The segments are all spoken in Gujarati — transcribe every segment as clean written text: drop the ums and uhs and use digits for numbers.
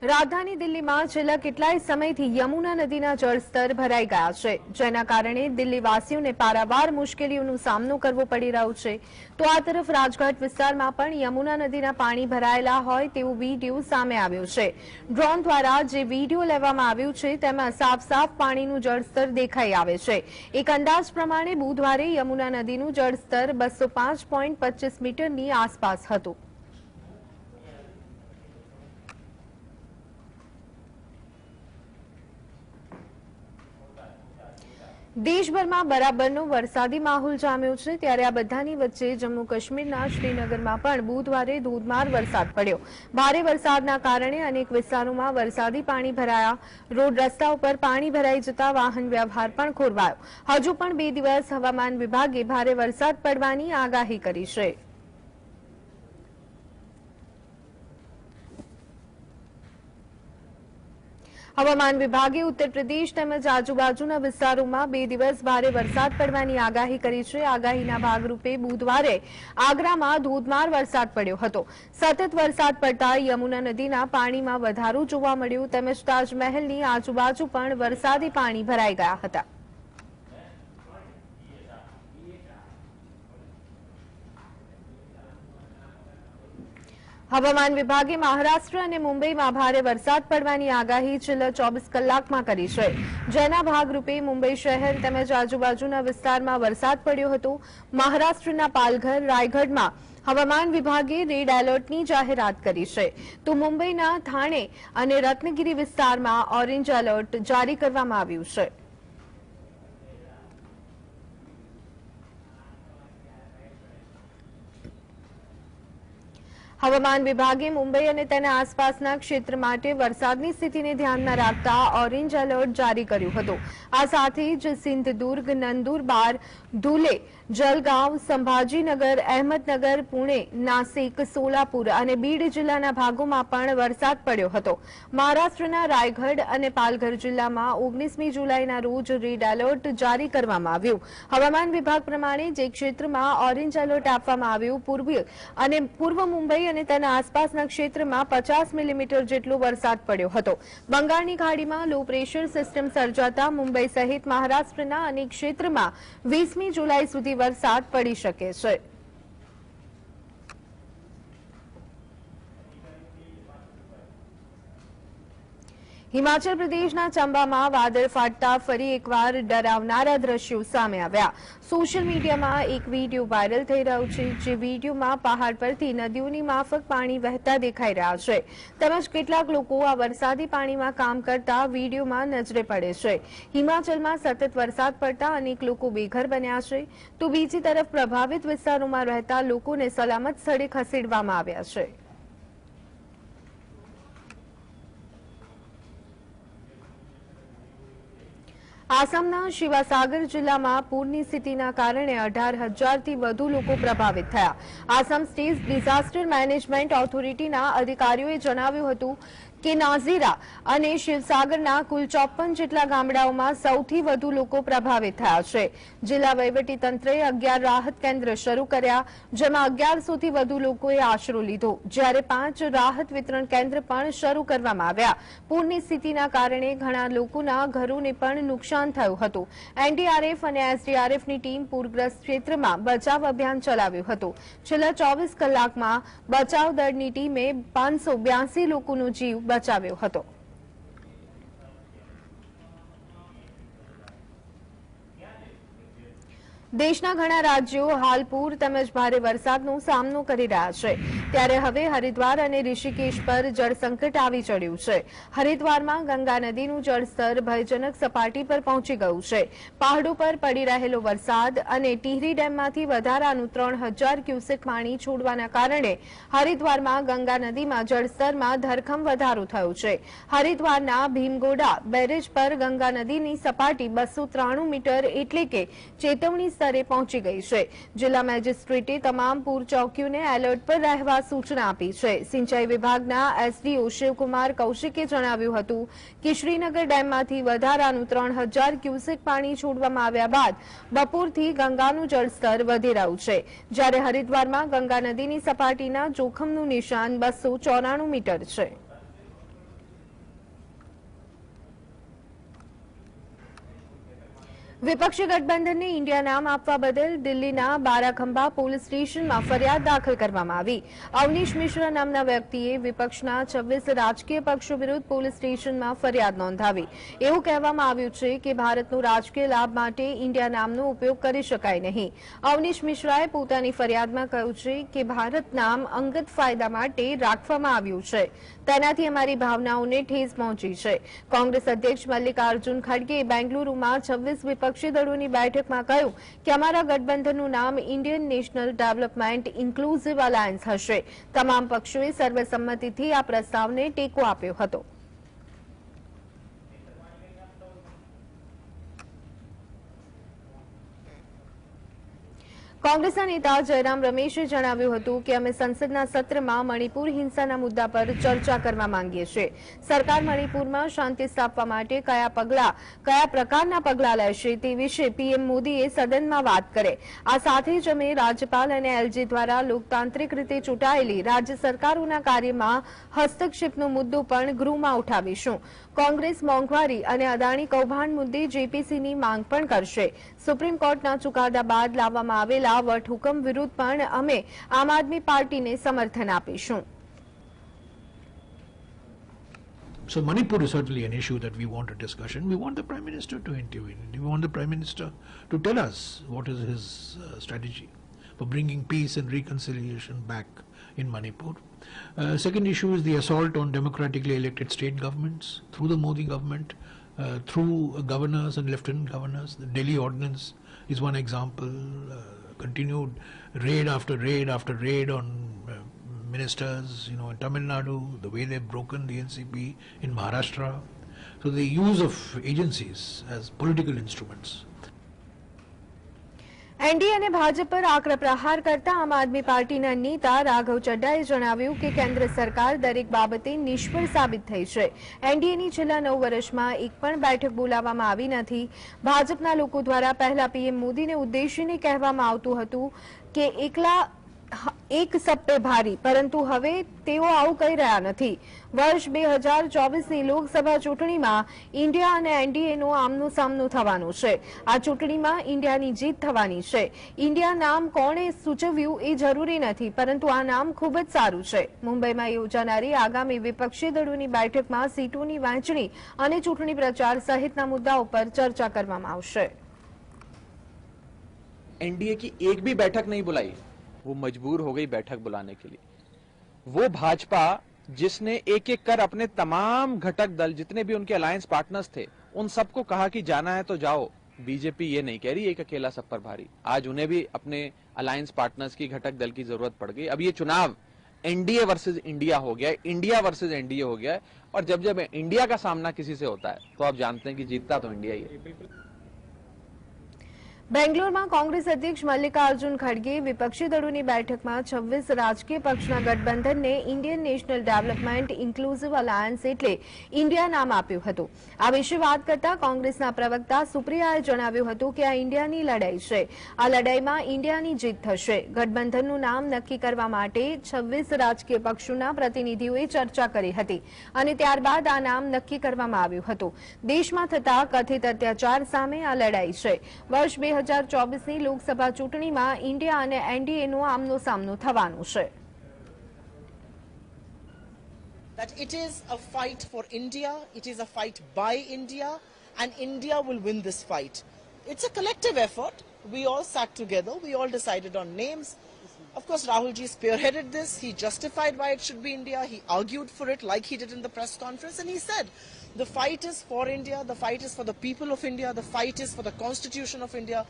રાજધાની દિલ્હીમાં છેલ્લા કેટલાય સમયથી યમુના નદીના જળસ્તર ભરાઈ ગયા છે, જેના કારણે દિલ્હીવાસીઓને પારાવાર મુશ્કેલીઓનો સામનો કરવો પડી રહ્યો છે. તો આ તરફ રાજઘાટ વિસ્તારમાં પણ યમુના નદીના પાણી ભરાયેલા હોય તેવો વિડીયો સામે આવ્યો છે. ડ્રોન દ્વારા જે વિડીયો લેવામાં આવ્યું છે તેમાં સાફ પાણીનું જળસ્તર દેખાઈ આવે છે. એક અંદાજ પ્રમાણે બુધવારે યમુના નદીનું જળસ્તર 205.25 મીટરની આસપાસ હતું. દેશભરમાં બરાબરનો વરસાદી માહોલ જામ્યો છે, ત્યારે આ બધાની વચ્ચે જમ્મુ કાશ્મીરના શ્રીનગરમાં પણ બુધવારે ધોધમાર વરસાદ પડ્યો. ભારે વરસાદના કારણે અનેક વિસ્તારોમાં વરસાદી પાણી ભરાયા. રોડ રસ્તા ઉપર પાણી ભરાઈ જતા વાહન વ્યવહાર પણ ખોરવાયો. હજુ પણ 2 દિવસ હવામાન વિભાગે ભારે વરસાદ પડવાની આગાહી કરી છે. હવામાન વિભાગે ઉત્તર પ્રદેશ તેમજ આજુબાજુના વિસ્તારોમાં 2 દિવસ ભારે વરસાદ પડવાની આગાહી કરી છે. આગાહીના ભાગરૂપે બુધવારે આગ્રામાં ધોધમાર વરસાદ પડ્યો હતો. સતત વરસાદ પડતા યમુના નદીના પાણીમાં વધારો જોવા મળ્યો, તેમજ તાજમહેલની આજુબાજુ પણ વરસાદી પાણી ભરાઈ ગયા હતા. હવામાન વિભાગે મહારાષ્ટ્ર અને મુંબઈમાં ભારે વરસાદ પડવાની આગાહી છેલ્લા 24 કલાકમાં કરી છે, જેના ભાગરૂપે મુંબઈ શહેર તેમજ આજુબાજુના વિસ્તારમાં વરસાદ પડ્યો હતો. મહારાષ્ટ્રના પાલઘર, રાયગઢમાં હવામાન વિભાગે રેડ એલર્ટની જાહેરાત કરી છે, તો મુંબઈના થાણે અને રત્નગિરી વિસ્તારમાં ઓરેન્જ એલર્ટ જારી કરવામાં આવ્યું છે. હવામાન વિભાગે મુંબઈ અને તેના આસપાસના ક્ષેત્ર માટે વરસાદની સ્થિતિને ધ્યાનમાં રાખતા ઓરેન્જ એલર્ટ જારી કર્યું હતું. આ સાથે જ સિંધુદુર્ગ, નંદુરબાર, ધુલે, જલગાંવ, સંભાજીનગર, અહેમદનગર, પુણે, નાસિક, સોલાપુર અને બીડ જિલ્લાના ભાગોમાં પણ વરસાદ પડ્યો હતો. મહારાષ્ટ્રના રાયગઢ અને પાલઘર જિલ્લામાં 19મી જુલાઈના રોજ રેડ એલર્ટ જારી કરવામાં આવ્યું. હવામાન વિભાગ પ્રમાણે જે ક્ષેત્રમાં ઓરેન્જ એલર્ટ આપવામાં આવ્યું, પૂર્વ મુંબઈ અને તેના આસપાસના ક્ષેત્રમાં 50 મિલીમીટર જેટલો વરસાદ પડ્યો હતો. બંગાળની ખાડીમાં લો પ્રેશર સિસ્ટમ સર્જાતા મુંબઈ સહિત મહારાષ્ટ્રના અનેક ક્ષેત્રમાં 20મી જુલાઈ સુધી વરસાદ પડી શકે છે. હિમાચલ પ્રદેશના ચંબામાં વાદળ ફાટતા ફરી એકવાર ડરાવનારા દ્રશ્યો સામે આવ્યા. સોશિયલ મીડિયામાં એક વિડીયો વાયરલ થઈ રહ્યો છે, જે વિડીયોમાં પહાડ પરથી નદીઓની માફક પાણી વહેતા દેખાઈ રહ્યા છે, તેમજ કેટલાક લોકો આ વરસાદી પાણીમાં કામ કરતા વિડીયોમાં નજરે પડે છે. હિમાચલમાં સતત વરસાદ પડતા અનેક લોકો બેઘર બન્યા છે, તો બીજી તરફ પ્રભાવિત વિસ્તારોમાં રહેતા લોકોને સલામત સ્થળે ખસેડવામાં આવ્યા છે. આસામના શિવાસાગર જિલ્લામાં પૂરની સ્થિતિના કારણે 18,000થી વધુ લોકો પ્રભાવિત થયા. આસામ સ્ટેટ ડિઝાસ્ટર મેનેજમેન્ટ ઓથોરિટીના અધિકારીઓએ જણાવ્યું હતું કે નાઝીરા અને શિવસાગરના કુલ 54 જેટલા ગામડાઓમાં સૌથી વધુ લોકો પ્રભાવિત થયા છે. જિલ્લા વહીવટીતંત્રએ 11 રાહત કેન્દ્ર શરૂ કર્યા, જેમાં 1100થી વધુ લોકોએ આશરો લીધો, જ્યારે 5 રાહત વિતરણ કેન્દ્ર પણ શરૂ કરવામાં આવ્યા. પૂરની સ્થિતિના કારણે ઘણા લોકોના ઘરોને પણ નુકસાન થયું હતું. એનડીઆરએફ અને એસડીઆરએફની ટીમ પૂરગ્રસ્ત ક્ષેત્રમાં બચાવ અભિયાન ચલાવ્યું હતું. છેલ્લા 24 કલાકમાં બચાવ દળની ટીમે 582 લોકોનો જીવ બચાવ્યો હતો. દેશના ઘણા રાજ્યો હાલ પૂર તેમજ ભારે વરસાદનો સામનો કરી રહ્યા છે, ત્યારે હવે હરિદ્વાર અને ઋષિકેશ પર જળસંકટ આવી ચડ્યું છે. હરિદ્વારમાં ગંગા નદીનું જળસ્તર ભયજનક સપાટી પર પહોંચી ગયું છે. પહાડો પર પડી રહેલો વરસાદ અને ટિહરી ડેમમાંથી વધારાનું 3,000 ક્યુસેક પાણી છોડવાના કારણે હરિદ્વારમાં ગંગા નદીમાં જળસ્તરમાં ધરખમ વધારો થયો છે. હરિદ્વારના ભીમગોડા બેરેજ પર ગંગા નદીની સપાટી 293 મીટર એટલે કે ચેતવણી સ્તરે પહોંચી ગઈ છે. જિલ્લા મેજિસ્ટ્રેટે તમામ પૂર ચોકીઓને એલર્ટ પર રહેવા સૂચના આપી છે. સિંચાઈ વિભાગના એસડીઓ શિવકુમાર કૌશિકે જણાવ્યું હતું કે શ્રીનગર ડેમમાંથી વધારાનું 3,000 ક્યુસેક પાણી છોડવામાં આવ્યા બાદ બપોરથી ગંગાનું જળસ્તર વધી રહ્યું છે, જ્યારે હરિદ્વારમાં ગંગા નદીની સપાટીના જોખમનું નિશાન 294 મીટર છે. વિપક્ષી ગઠબંધનને ઇન્ડિયા નામ આપવા બદલ દિલ્હીના બારાખંબા પોલીસ સ્ટેશનમાં ફરિયાદ દાખલ કરવામાં આવી. અવનીશ મિશ્રા નામના વ્યક્તિએ વિપક્ષના 26 રાજકીય પક્ષો વિરુદ્ધ પોલીસ સ્ટેશનમાં ફરિયાદ નોંધાવી. એવું કહેવામાં આવ્યું છે કે ભારતનો રાજકીય લાભ માટે ઇન્ડિયા નામનો ઉપયોગ કરી શકાય નહીં. અવનીશ મિશ્રાએ પોતાની ફરિયાદમાં કહ્યું છે કે ભારત નામ અંગત ફાયદા માટે રાખવામાં આવ્યું છે. તેનાથી અમારી ભાવનાઓને ઠેસ પહોંચી છે. કોંગ્રેસ અધ્યક્ષ મલ્લિકાર્જુન ખડગે બેંગલુરુમાં 26 વિપક્ષી દળોની બેઠકમાં કહ્યું કે અમારા ગઠબંધનનું નામ Indian National Development Inclusive alliance હશે. તમામ પક્ષોએ સર્વસંમતિથી આ પ્રસ્તાવને ટેકો આપ્યો હતો. કોંગ્રેસના નેતા જયરામ રમેશે જણાવ્યું હતું કે અમે સંસદના સત્રમાં મણિપુર હિંસાના મુદ્દા પર ચર્ચા કરવા માંગીએ છીએ. સરકાર મણિપુરમાં શાંતિ સ્થાપવા માટે કયા પ્રકારના પગલાં લેશે તે વિશે પીએમ મોદીએ સદનમાં વાત કરે. આ સાથે જ અમે રાજ્યપાલ અને એલજી દ્વારા લોકતાંત્રિક રીતે ચૂંટાયેલી રાજ્ય સરકારોના કાર્યમાં હસ્તક્ષેપનો મુદ્દો પણ ગૃહમાં ઉઠાવીશું. કોંગ્રેસ મોંઘવારી અને અદાણી કૌભાંડ મુદ્દે જેપીસીની માંગ પણ કરશે. સુપ્રીમ કોર્ટના ચુકાદા બાદ લાવવામાં આવેલા વટહુકમ વિરુદ્ધ પણ અમે આમ આદમી પાર્ટીને સમર્થન આપીશું. So Manipur is certainly an issue that we want a discussion. We want the Prime Minister to intervene. We want the Prime Minister to tell us what is his strategy for bringing peace and reconciliation back in Manipur. Second issue is the assault on democratically elected state governments through the Modi government, through governors and lieutenant governors. The Delhi Ordinance is one example. Continued raid after raid after raid on ministers, in Tamil Nadu, the way they've broken the NCP in Maharashtra. So the use of agencies as political instruments. NDA અને ભાજપ પર આકરા પ્રહાર કરતા આમ આદમી પાર્ટીના નેતા રાઘવ ચડ્ડાએ જણાવ્યું કે કેન્દ્ર સરકાર દરેક બાબતે નિષ્ફળ સાબિત થઈ છે. એનડીએની છેલ્લા 9 વર્ષમાં એક પણ બેઠક બોલાવવામાં આવી નથી. ભાજપના લોકો દ્વારા પહેલા પીએમ મોદીને ઉદ્દેશીને કહેવામાં આવતું હતું કે એક સપ્પે ભારી, પરંતુ હવે તેઓ આવું કહી રહ્યા નથી. વર્ષ 2024ની લોકસભા ચૂંટણીમાં ઇન્ડિયા અને એનડીએનો આમનો સામનો થવાનો છે. આ ચૂંટણીમાં ઇન્ડિયાની જીત થવાની છે. ઇન્ડિયા નામ કોણે સૂચવ્યું એ જરૂરી નથી, પરંતુ આ નામ ખૂબ જ સારું છે. મુંબઈમાં યોજાનારી આગામી વિપક્ષી દળોની બેઠકમાં સીટોની વહેંચણી અને ચૂંટણી પ્રચાર સહિતના મુદ્દાઓ પર ચર્ચા કરવામાં આવશે. एनडीए की एक भी बैठक नहीं बुलाई, वो मजबूर हो गई बैठक बुलाने के लिए. वो भाजपा जिसने एक एक कर अपने तमाम घटक दल जितने भी उनके अलायंस पार्टनर्स थे उन सबको कहा कि जाना है तो जाओ. बीजेपी ये नहीं कह रही एक अकेला सब पर भारी. आज उन्हें भी अपने अलायंस पार्टनर्स की घटक दल की जरूरत पड़ गई. अब ये चुनाव एनडीए वर्सेस इंडिया हो गया है, इंडिया वर्सेस एनडीए हो गया है. और जब जब इंडिया का सामना किसी से होता है तो आप जानते हैं कि जीतता तो इंडिया ही है. બેંગ્લોરમાં કોંગ્રેસ અધ્યક્ષ મલ્લિકાર્જુન ખડગે વિપક્ષી દળોની બેઠકમાં 26 રાજકીય પક્ષના ગઠબંધનને Indian National Development Inclusive Alliance એટલે ઇન્ડિયા નામ આપ્યું હતું. આ વિશે વાત કરતા કોંગ્રેસના પ્રવક્તા સુપ્રિયાએ જણાવ્યું હતું કે આ ઇન્ડિયાની લડાઈ છે. આ લડાઈમાં ઇન્ડિયાની જીત થશે. ગઠબંધનનું નામ નક્કી કરવા માટે 26 રાજકીય પક્ષોના પ્રતિનિધિઓએ ચર્ચા કરી હતી અને ત્યારબાદ આ નામ નક્કી કરવામાં આવ્યું હતું. દેશમાં થતા કથિત અત્યાચાર સામે આ લડાઈ છે. વર્ષ 2024ની લોકસભા ચૂંટણીમાં ઇન્ડિયા અને એનડીએનો આમનો સામનો થવાનો છે. That it is a fight for India, it is a fight by India, and India will win this fight. It's a collective effort. We all sat together, we all decided on names. Of course, Rahul ji spearheaded this. He justified why it should be India. He argued for it like he did in the press conference, and he said, the fight is for India, the fight is for the people of India, the fight is for the constitution of India,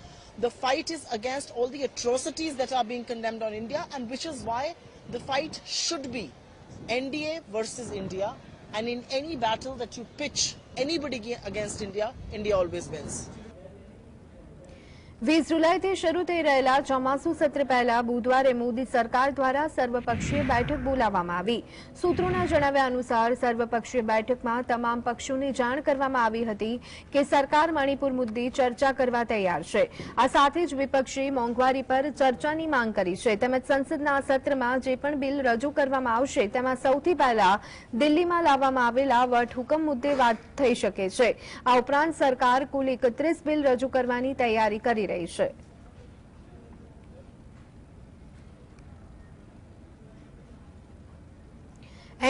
the fight is against all the atrocities that are being condemned on India, and which is why the fight should be NDA versus India, and in any battle that you pitch anybody against India, India always wins. 20 જુલાઈથી શરૂ થઈ રહેલા ચોમાસુ સત્ર પહેલા બુધવારે મોદી સરકાર દ્વારા સર્વપક્ષીય બેઠક બોલાવવામાં આવી. સૂત્રોના જણાવ્યા અનુસાર સર્વપક્ષીય બેઠકમાં તમામ પક્ષોને જાણ કરવામાં આવી હતી કે સરકાર મણિપુર મુદ્દે ચર્ચા કરવા તૈયાર છે. આ સાથે જ વિપક્ષે મોંઘવારી પર ચર્ચાની માંગ કરી છે. તેમજ સંસદના આ સત્રમાં જે પણ બિલ રજૂ કરવામાં આવશે તેમાં સૌથી પહેલા દિલ્હીમાં લાવવામાં આવેલા વટહુકમ મુદ્દે વાત થઈ શકે છે. આ ઉપરાંત સરકાર કુલ 31 બિલ રજૂ કરવાની તૈયારી કરી રહી છે.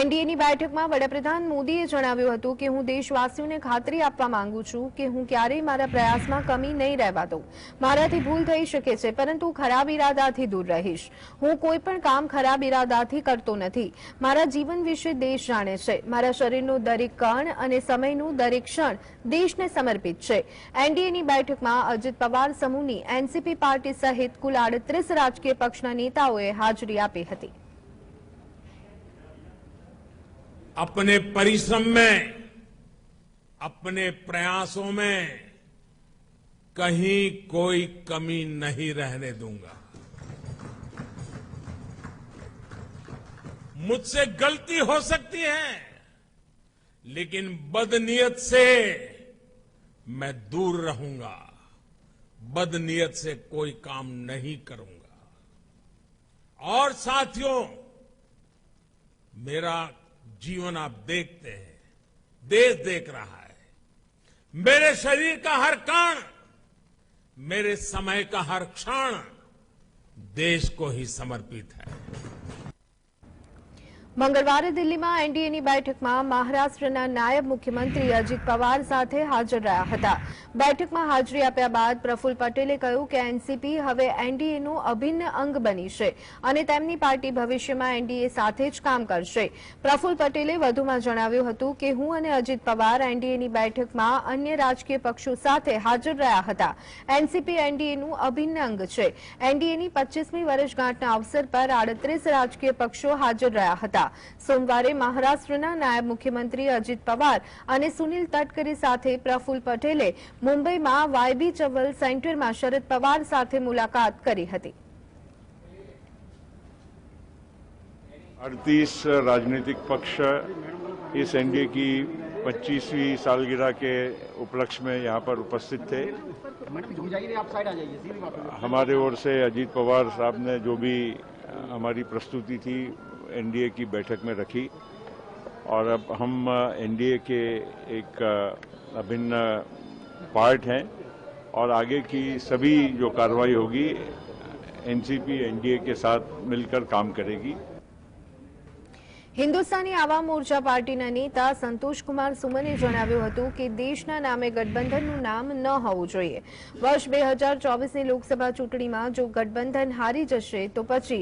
એનડીએની બેઠકમાં વડાપ્રધાન મોદીએ જણાવ્યું હતું કે હું દેશવાસીઓને ખાતરી આપવા માંગુ છું કે હું ક્યારેય મારા પ્રયાસમાં કમી નહીં રહેવા દઉં. મારાથી ભૂલ થઈ શકે છે, પરંતુ ખરાબ ઇરાદાથી દૂર રહીશ. હું કોઈ પણ કામ ખરાબ ઇરાદાથી કરતો નથી. મારા જીવન વિશે દેશ જાણે છે. મારા શરીરનો દરેક કણ અને સમયનું દરેક ક્ષણ દેશને સમર્પિત છે. એનડીએની બેઠકમાં અજીત પવાર સમૂહની એનસીપી પાર્ટી સહિત કુલ 38 રાજકીય પક્ષના નેતાઓએ હાજરી આપી હતી. अपने परिश्रम में, अपने प्रयासों में कहीं कोई कमी नहीं रहने दूंगा. मुझसे गलती हो सकती है, लेकिन बदनीयत से मैं दूर रहूंगा. बदनीयत से कोई काम नहीं करूंगा. और साथियों, मेरा जीवन आप देखते हैं, देश देख रहा है. मेरे शरीर का हर कण, मेरे समय का हर क्षण देश को ही समर्पित है. મંગળવારે દિલ્હીમાં એનડીએની બેઠકમાં મહારાષ્ટ્રના નાયબ મુખ્યમંત્રી અજીત પવાર સાથે હાજર રહ્યા હતા. બેઠકમાં હાજરી આપ્યા બાદ પ્રફુલ્લ પટેલે કહ્યું કે એનસીપી હવે એનડીએનું અભિન્ન અંગ બની છે અને તેમની પાર્ટી ભવિષ્યમાં એનડીએ સાથે જ કામ કરશે. પ્રફુલ્લ પટેલે વધુમાં જણાવ્યું હતું કે હું અને અજીત પવાર એનડીએની બેઠકમાં અન્ય રાજકીય પક્ષો સાથે હાજર રહ્યા હતા. એનસીપી એનડીએનું અભિન્ન અંગ છે. એનડીએની 25મી વર્ષગાંઠના અવસર પર 38 રાજકીય પક્ષો હાજર રહ્યા હતા. સોમવારે મહારાષ્ટ્રના નાયબ મુખ્યમંત્રી અજીત પવાર અને સુનિલ તટકરે સાથે પ્રફુલ્લ પટેલે મુંબઈમાં વાયબી ચવલ સેન્ટરમાં શરદ પવાર સાથે મુલાકાત કરી હતી. 38 राजनीतिक पक्ष इस एनडीए की 25वीं सालगिरह के उपलक्ष्य में यहाँ पर उपस्थित थे. हमारे ओर से अजीत पवार साहब ने जो भी हमारी प्रस्तुति थी एनडीए की बैठक में रखी और अब हम एनडीए के एक अभिन्न पार्ट हैं और आगे की सभी जो कार्रवाई होगी एनसीपी एनडीए के साथ मिलकर काम करेगी. હિન્દુસ્તાની આવામ મોરચા પાર્ટીના નેતા સંતોષકુમાર સુમને જણાવ્યું હતું કે દેશના નામે ગઠબંધનનું નામ ન હોવું જોઈએ. વર્ષ 2024ની લોકસભા ચૂંટણીમાં જો ગઠબંધન હારી જશે તો પછી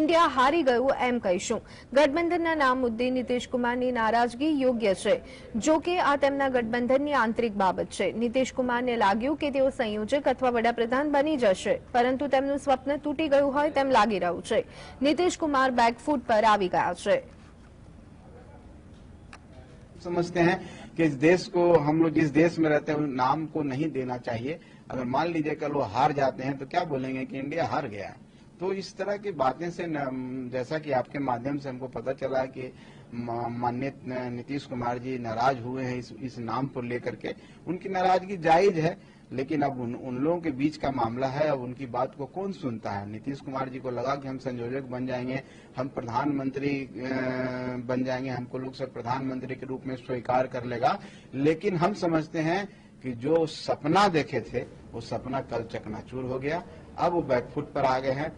ઇન્ડિયા હારી ગયું એમ કહીશું. ગઠબંધનના નામ મુદ્દે નીતિશ કુમારની નારાજગી યોગ્ય છે. જો કે આ તેમના ગઠબંધનની આંતરિક બાબત છે. નીતિશ કુમારને લાગ્યું કે તેઓ સંયોજક અથવા વડાપ્રધાન બની જશે, પરંતુ તેમનું સ્વપ્ન તૂટી ગયું હોય તેમ લાગી રહ્યું છે. નીતિશ કુમાર બેકફૂટ પર આવી ગયા છે. समझते हैं कि इस देश को हम लोग जिस देश में रहते हैं उस नाम को नहीं देना चाहिए. अगर मान लीजिए कल वो हार जाते हैं तो क्या बोलेंगे कि इंडिया हार गया है. तो इस तरह की बातें से जैसा कि आपके माध्यम से हमको पता चला है कि माननीय नीतीश कुमार जी नाराज हुए हैं इस नाम को लेकर के. उनकी नाराजगी जायज है, लेकिन अब उन लोगों के बीच का मामला है. अब उनकी बात को कौन सुनता है. नीतीश कुमार जी को लगा कि हम संयोजक बन जाएंगे, हम प्रधानमंत्री बन जाएंगे, हमको लोग सब प्रधानमंत्री के रूप में स्वीकार कर लेगा. लेकिन हम समझते हैं कि जो सपना देखे थे वो सपना कल चकनाचूर हो गया. अब वो बैकफुट पर आ गए हैं.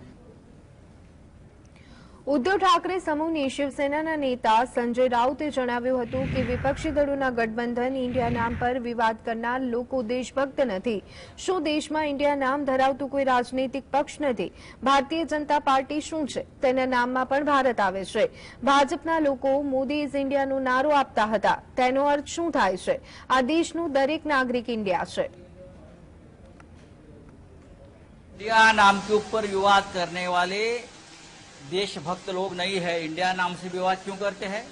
ઉદ્ધવ ઠાકરે સમૂહની શિવસેનાના નેતા સંજય રાઉતે જણાવ્યું હતું કે વિપક્ષી દળોના ગઠબંધન ઇન્ડિયા નામ પર વિવાદ કરનાર લોકો દેશભક્ત નથી. શું દેશમાં ઇન્ડિયા નામ ધરાવતું કોઈ રાજનૈતિક પક્ષ નથી? ભારતીય જનતા પાર્ટી શું છે? તેના નામમાં પણ ભારત આવે છે. ભાજપના લોકો મોદી ઇઝ ઇન્ડિયાનો નારો આપતા હતા. તેનો અર્થ શું થાય છે? આ દેશનું દરેક નાગરિક ઇન્ડિયા છે. इंडिया नाम के ऊपर विवाद करने वाले देशभक्त लोग नहीं है. इंडिया नाम से विवाद क्यों करते हैं?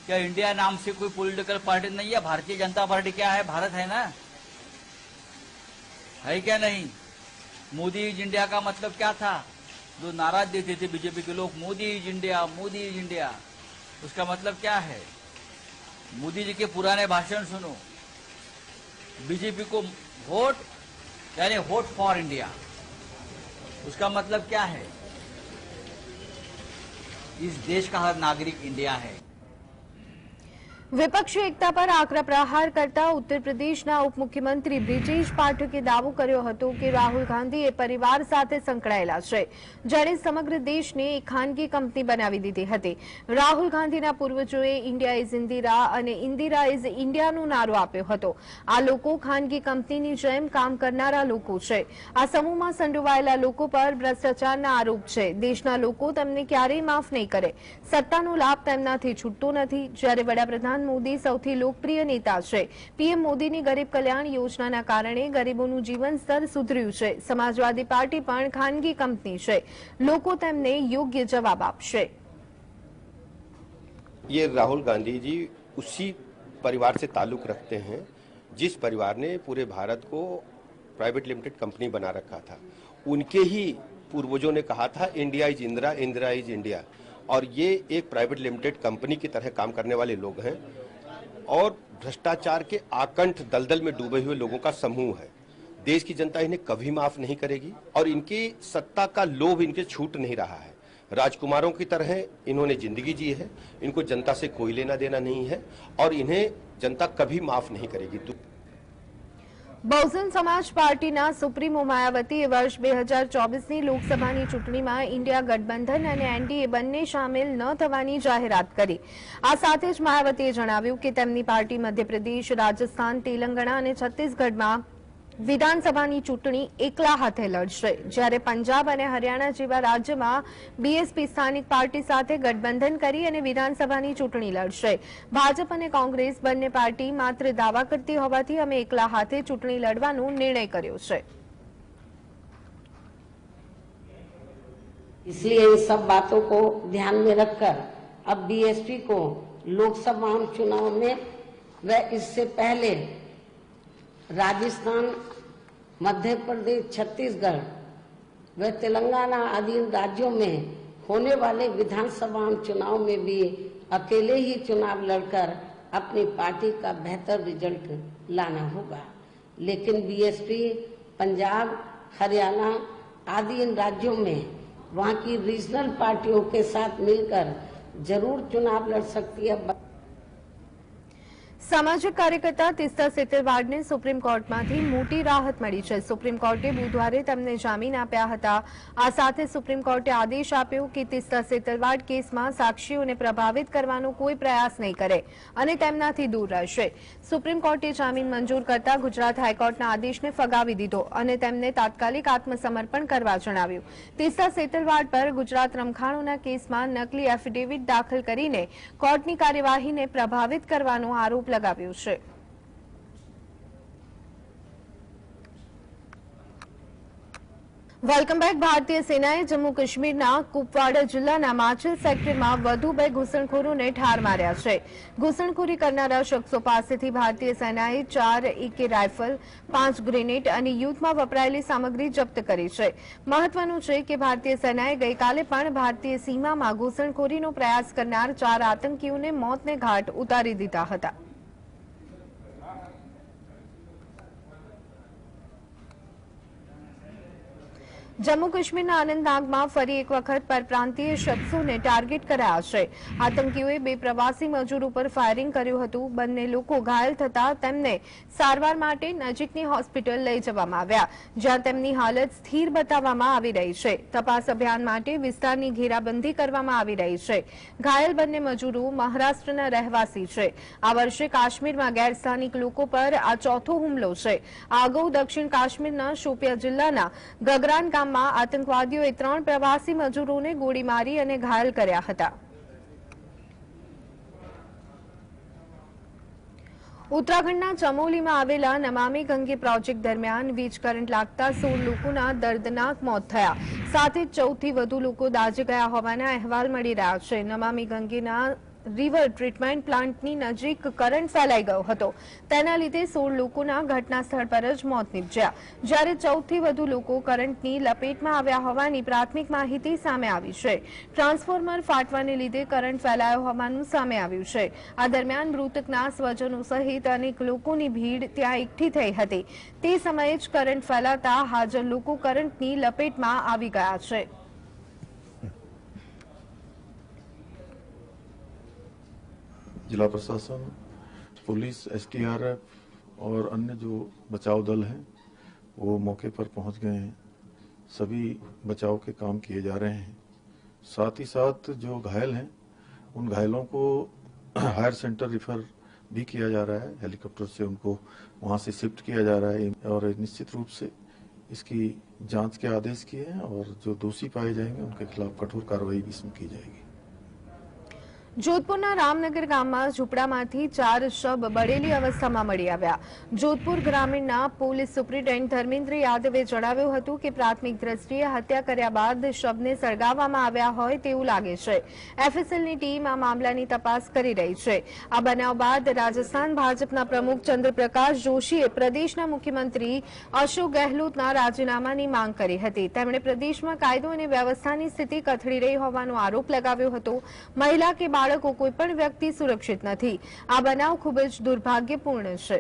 क्या इंडिया नाम से कोई पॉलिटिकल पार्टी नहीं है? भारतीय जनता पार्टी क्या है? भारत है ना. है क्या नहीं? मोदी इज इंडिया का मतलब क्या था? जो नाराज देते थे बीजेपी के लोग, Modi is India, Modi is India, उसका मतलब क्या है? मोदी जी के पुराने भाषण सुनो। बीजेपी को वोट यानी वोट फॉर इंडिया, उसका मतलब क्या है? इस देश का हर नागरिक इंडिया है। વિપક્ષી એકતા પર આકરા પ્રહાર કરતા ઉત્તર પ્રદેશના ઉપમુખ્યમંત્રી બ્રિજેશ પાઠકે દાવો કર્યો હતો કે રાહુલ ગાંધી એ પરિવાર સાથે સંકળાયેલા છે, જેણે સમગ્ર દેશને એક ખાનગી કંપની બનાવી દીધી હતી। રાહુલ ગાંધીના પૂર્વજોએ ઇન્ડિયા ઇઝ ઇન્દિરા અને ઇન્દિરા ઇઝ ઇન્ડિયાનો નારો આપ્યો હતો। આ લોકો ખાનગી કંપનીની જેમ કામ કરનારા લોકો છે। આ સમૂહમાં સંડોવાયેલા લોકો પર ભ્રષ્ટાચારના આરોપ છે। દેશના લોકો તેમને ક્યારેય માફ નહીં કરે। સત્તાનો લાભ તેમનાથી છૂટતો નથી। જ્યારે વડાપ્રધાન મોદી સૌથી લોકપ્રિય नेता છે। પીએમ મોદીની ગરીબ કલ્યાણ યોજનાના કારણે ગરીબોનું જીવન સ્તર સુધર્યું છે। સમાજવાદી પાર્ટી પણ ખાનગી કંપની છે। લોકો તેમને યોગ્ય જવાબ આપશે। ये राहुल गांधी जी उसी परिवार से ताल्लुक रखते हैं जिस परिवार ने पूरे भारत को प्राइवेट लिमिटेड कंपनी बना रखा था। उनके ही पूर्वजों ने कहा था India is Indira, Indira is India, और ये एक प्राइवेट लिमिटेड कंपनी की तरह काम करने वाले लोग हैं और भ्रष्टाचार के आकंठ दलदल में डूबे हुए लोगों का समूह है। देश की जनता इन्हें कभी माफ नहीं करेगी और इनकी सत्ता का लोभ इनके छूट नहीं रहा है। राजकुमारों की तरह इन्होंने जिंदगी जी है, इनको जनता से कोई लेना देना नहीं है और इन्हें जनता कभी माफ नहीं करेगी। બહુજન સમાજ પાર્ટીના સુપ્રીમો માયાવતીએ વર્ષ 2024ની લોકસભાની ચૂંટણીમાં ઇન્ડિયા ગઠબંધન અને એનડીએ બંને સામેલ ન થવાની જાહેરાત કરી। આ સાથે જ માયાવતીએ જણાવ્યું કે તેમની પાર્ટી મધ્યપ્રદેશ, રાજસ્થાન, તેલંગાણા અને છત્તીસગઢમાં વિધાનસભાની ચૂંટણી એકલા હાથે લડશે, જ્યારે પંજાબ અને હરિયાણા જેવા રાજ્યમાં બીએસપી સ્થાનિક પાર્ટી સાથે ગઠબંધન કરી અને વિધાનસભાની ચૂંટણી લડશે। ભાજપ અને કોંગ્રેસ બંને પાર્ટી માત્ર દાવા કરતી હોવાથી અમે એકલા હાથે ચૂંટણી લડવાનો નિર્ણય કર્યો છે। इसलिए इन सब बातों को ध्यान में रखकर अब बीएसपी को लोकसभा चुनाव में व इससे पहले राजस्थान, मध्य प्रदेश, छत्तीसगढ़ व तेलंगाना आदि राज्यों में होने वाले विधानसभा चुनाव में भी अकेले ही चुनाव लड़कर अपनी पार्टी का बेहतर रिजल्ट लाना होगा। लेकिन बीएसपी पंजाब, हरियाणा आदि इन राज्यों में वहां की रीजनल पार्टियों के साथ मिलकर जरूर चुनाव लड़ सकती है। સામાજિક કાર્યકર્તા તીસ્તા સેતરવાડને સુપ્રીમ કોર્ટમાંથી મોટી રાહત મળી છે। સુપ્રીમ કોર્ટે બુધવારે તેમને જામીન આપ્યા હતા। આ સાથે સુપ્રીમ કોર્ટે આદેશ આપ્યો કે તીસ્તા સેતરવાડ કેસમાં સાક્ષીઓને પ્રભાવિત કરવાનો કોઈ પ્રયાસ નહીં કરે અને તેમનાથી દૂર રહેશે। સુપ્રીમ કોર્ટે જામીન મંજૂર કરતા ગુજરાત હાઈકોર્ટના આદેશને ફગાવી દીધો અને તેમને તાત્કાલિક આત્મસમર્પણ કરવા જણાવ્યું। તીસ્તા સેતરવાડ પર ગુજરાત રમખાણોના કેસમાં નકલી એફિડેવિટ દાખલ કરીને કોર્ટની કાર્યવાહીને પ્રભાવિત કરવાનો આરોપ लगाव्यो छे। Welcome back. ભારતીય સેનાએ જમ્મુ કાશ્મીરના કુપવાડા જિલ્લાના માછિલ સેક્ટરમાં વધુ 2 ઘૂસણખોરોને ઠાર માર્યા છે। ઘૂસણખોરી કરનારા શખ્સો પાસેથી ભારતીય સેનાએ 4 AK રાઇફલ, 5 ગ્રેનેડ અને યુદ્ધમાં વપરાયેલી સામગ્રી જપ્ત કરી છે। મહત્વનું છે કે ભારતીય સેનાએ ગઈકાલે પણ ભારતીય સીમામાં ઘૂસણખોરીનો પ્રયાસ કરનાર 4 આતંકીઓને મોતને ઘાટ ઉતારી દીધા હતા। જમ્મુ કાશ્મીરના અનંતનાગમાં ફરી એક વખત પરપ્રાંતીય શખ્સોને ટાર્ગેટ કરાયા છે। આતંકીઓએ 2 પ્રવાસી મજૂરો પર ફાયરિંગ કર્યું હતું। બંને લોકો ઘાયલ થતા તેમને સારવાર માટે નજીકની હોસ્પિટલ લઈ જવામાં આવ્યા, જ્યાં તેમની હાલત સ્થિર બતાવવામાં આવી રહી છે। તપાસ અભિયાન માટે વિસ્તારની ઘેરાબંધી કરવામાં આવી રહી છે। ઘાયલ બંને મજૂરો મહારાષ્ટ્રના રહેવાસી છે। આ વર્ષે કાશ્મીરમાં ગેરસ્થાનિક લોકો પર આ ચોથો હુમલો છે। આ અગાઉ દક્ષિણ કાશ્મીરના શોપિયા જિલ્લાના ગગરાન ગામ આતંકવાદીઓએ 3 પ્રવાસી મજૂરોને ગોળી મારી અને ઘાયલ કર્યા હતા। ઉત્તરાખંડના ચમોલીમાં આવેલા નમામી ગંગે પ્રોજેક્ટ દરમિયાન વીજ કરંટ લાગતા 16 લોકોના દર્દનાક મોત થયા। સાથે 14થી વધુ લોકો દાઝી ગયા હોવાના અહેવાલ મળી રહ્યા છે। નમામી ગંગેના રિવર ટ્રીટમેન્ટ પ્લાન્ટની નજીક કરંટ ફેલાઈ ગયો હતો. તેના લીધે 16 લોકોના ઘટના સ્થળ પર જ મોત નીપજ્યા, જ્યારે 14થી વધુ લોકો કરંટની લપેટમાં આવ્યા હોવાની પ્રાથમિક માહિતી સામે આવી છે. ટ્રાન્સફોર્મર ફાટવાને લીધે કરંટ ફેલાયો હોવાનું સામે આવ્યું છે. આ દરમિયાન મૃતકના સ્વજનો સહિત અનેક લોકોની ભીડ ત્યાં એકઠી થઈ હતી. તે સમયે જ કરંટ ફેલાતા હાજર લોકો કરંટની લપેટમાં આવી ગયા છે. जिला प्रशासन, पुलिस, एसडीआरएफ और अन्य जो बचाव दल हैं वो मौके पर पहुंच गए हैं. सभी बचाव के काम किए जा रहे हैं. साथ ही साथ जो घायल हैं उन घायलों को हायर सेंटर रिफर भी किया जा रहा है. हेलीकॉप्टर से उनको वहां से शिफ्ट किया जा रहा है और निश्चित रूप से इसकी जांच के आदेश किए हैं और जो दोषी पाए जाएंगे उनके खिलाफ कठोर कार्रवाई भी इसमें की जाएगी. જોધપુરના રામનગર ગામમાં ઝૂંપડામાંથી 4 શબ બળેલી અવસ્થામાં મળી આવ્યા. જોધપુર ગ્રામીણના પોલીસ સુપ્રિન્ટેન્ડન્ટ ધર્મેન્દ્ર યાદવે જણાવ્યું હતું કે પ્રાથમિક દ્રષ્ટિએ હત્યા કર્યા બાદ શબને સળગાવવામાં આવ્યા હોય તેવું લાગે છે. એફએસએલની ટીમ આ મામલાની તપાસ કરી રહી છે. આ બનાવ બાદ રાજસ્થાન ભાજપના પ્રમુખ ચંદ્રપ્રકાશ જોશીએ પ્રદેશના મુખ્યમંત્રી અશોક ગેહલોતના રાજીનામાની માંગ કરી હતી. તેમણે પ્રદેશમાં કાયદો અને વ્યવસ્થાની સ્થિતિ કથળી રહી હોવાનો આરોપ લગાવ્યો હતો. મહિલા કે બાળકો કોઈ પણ વ્યક્તિ સુરક્ષિત નથી. આ બનાવ ખૂબ જ દુર્ભાગ્યપૂર્ણ છે.